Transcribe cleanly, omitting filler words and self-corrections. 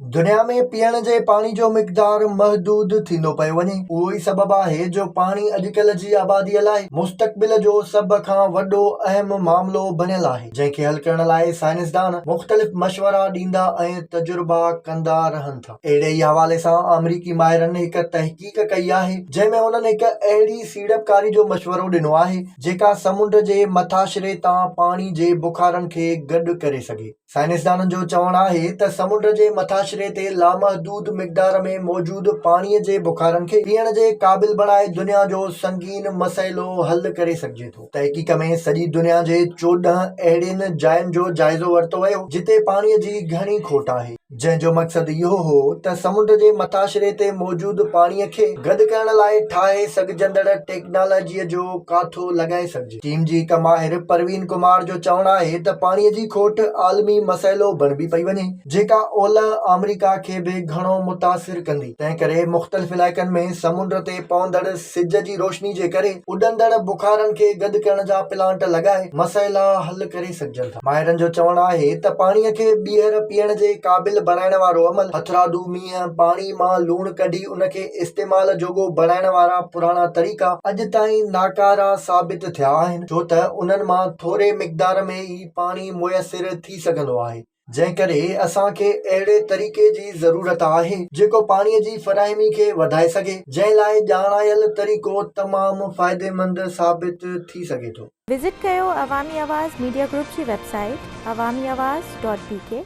दुनिया में पीअण जे पाणी जो मिक़दार महदूद थींदो पियो वञे। उहो ई सबबु आहे जो पाणी अॼुकल्ह जी आबादीअ लाइ मुस्तक़बिल जो सभ खां वॾो अहम मामिलो बणियल आहे, जंहिंखे हल करण लाइ साइंसदान मुख़्तलिफ़ मशवरा ॾींदा ऐं तजुर्बा कंदा रहनि था। अहिड़े ई हवाले सां अमरीकी माहिरनि हिकु तहक़ीक़ कई आहे, जंहिंमें हुननि हिकु अहिड़ी सीड़पकारी जो मशवरो ॾिनो आहे जेका समुंड जे मथाशिरे तां पाणी जे बुख़ारनि खे गॾु करे सघे। साइंसदाननि जो चवणु आहे त समुंड जे मथाशिरे ते लामहदूद मिक़दार में मौजूदु पाणीअ जे बुख़ारनि खे पीअण जे क़ाबिल बणाए दुनिया जो संगीन मसइलो हल करे सघिजे थो। तहक़ीक़ में सॼी दुनिया जे 14 अहिड़ियुनि जायुनि जो जाइज़ो वरितो वियो जिते पाणीअ जी घणी खोट आहे, जंहिंजो मक़सदु इहो हो त समुंड जे मथाशिरे ते मौजूदु पाणीअ खे गॾु करण लाइ ठाहे सघजंदड़ टेक्नोलॉजीअ जो काथो लॻाए सघिजे। टीम जी हिकु माहिर परवीन कुमार जो चवणु आहे त पाणीअ जी खोट आलमी मसइलो बणिजी पई वञे, जेका ओलह अमरीका खे बि घणो मुतासिर कंदी। तंहिं करे मुख़्तलिफ़ इलाइक़नि में समुंड ते पवंदड़ सिज जी रोशनी जे करे उॾंदड़ बुख़ारनि खे गॾु करण जा प्लांट लॻाए मसइला हल करे सघजनि था। माहिरनि जो चवणु आहे त पाणीअ खे ॿीहर पीअण जे क़ाबिल बणाइण वारो अमल हथरादू मींहं पाणी मां लूण कढी उनखे इस्तेमाल जोॻो बणाइण वारा पुराणा तरीक़ा अॼु ताईं नाकारा साबित थिया आहिनि, छो त उन्हनि मां थोरे मिक़दार में ई पाणी मुयसरु थी सघंदो आहे। जंहिं करे असांखे अहिड़े तरीक़े जी ज़रूरत आहे जेको पाणीअ जी फ़राहमी खे वधाए सघे, जंहिं लाइ ॼाणायल तरीक़ो तमामु फ़ाइदेमंद साबित थी सघे थो। विज़िट कयो अवामी आवाज़ मीडिया ग्रुप जी वेबसाइट awamiawaz.pk